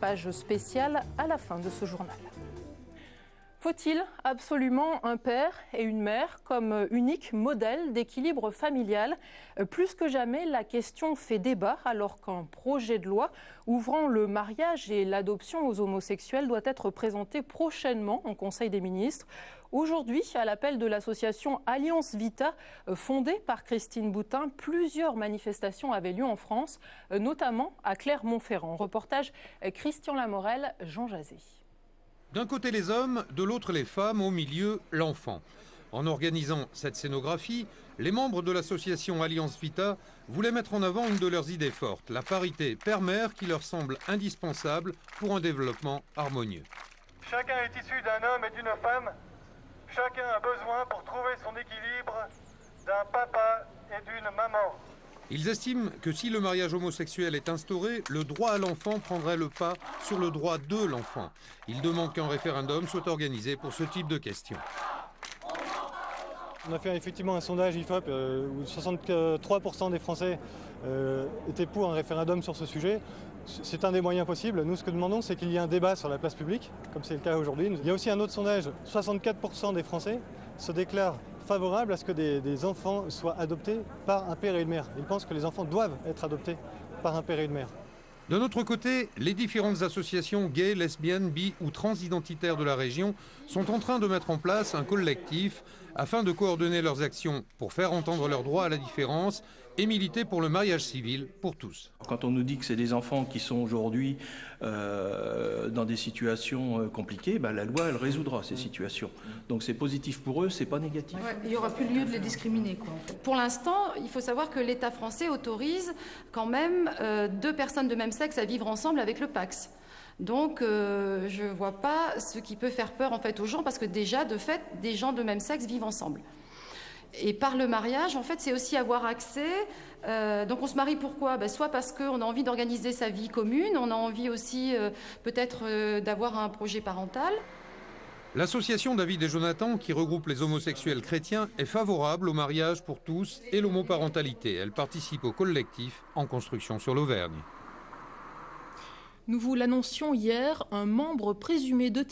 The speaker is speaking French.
Page spéciale à la fin de ce journal. Faut-il absolument un père et une mère comme unique modèle d'équilibre familial? Plus que jamais, la question fait débat alors qu'un projet de loi ouvrant le mariage et l'adoption aux homosexuels doit être présenté prochainement en Conseil des ministres. Aujourd'hui, à l'appel de l'association Alliance Vita, fondée par Christine Boutin, plusieurs manifestations avaient lieu en France, notamment à Clermont-Ferrand. Reportage Christian Lamorel, Jean Jazé. D'un côté les hommes, de l'autre les femmes, au milieu l'enfant. En organisant cette scénographie, les membres de l'association Alliance Vita voulaient mettre en avant une de leurs idées fortes, la parité père-mère qui leur semble indispensable pour un développement harmonieux. Chacun est issu d'un homme et d'une femme. Chacun a besoin pour trouver son équilibre d'un papa et d'une maman. Ils estiment que si le mariage homosexuel est instauré, le droit à l'enfant prendrait le pas sur le droit de l'enfant. Ils demandent qu'un référendum soit organisé pour ce type de questions. On a fait effectivement un sondage IFOP où 63% des Français étaient pour un référendum sur ce sujet. C'est un des moyens possibles. Nous, ce que nous demandons, c'est qu'il y ait un débat sur la place publique, comme c'est le cas aujourd'hui. Il y a aussi un autre sondage, 64% des Français se déclarent favorables à ce que des enfants soient adoptés par un père et une mère. Ils pensent que les enfants doivent être adoptés par un père et une mère. D'un autre côté, les différentes associations gays, lesbiennes, bi ou transidentitaires de la région sont en train de mettre en place un collectif afin de coordonner leurs actions pour faire entendre leurs droits à la différence et militer pour le mariage civil pour tous. Quand on nous dit que c'est des enfants qui sont aujourd'hui dans des situations compliquées, la loi elle résoudra ces situations. Donc c'est positif pour eux, c'est pas négatif. Ouais, il n'y aura plus lieu de les discriminer, quoi, en fait. Pour l'instant, il faut savoir que l'État français autorise quand même 2 personnes de même sexe à vivre ensemble avec le Pacs. Donc je ne vois pas ce qui peut faire peur en fait aux gens, parce que déjà, de fait, des gens de même sexe vivent ensemble. Et par le mariage, en fait, c'est aussi avoir accès. Donc on se marie pourquoi? Soit parce qu'on a envie d'organiser sa vie commune, on a envie aussi peut-être d'avoir un projet parental. L'association David et Jonathan, qui regroupe les homosexuels chrétiens, est favorable au mariage pour tous et l'homoparentalité. Elle participe au collectif En construction sur l'Auvergne. Nous vous l'annoncions hier, un membre présumé de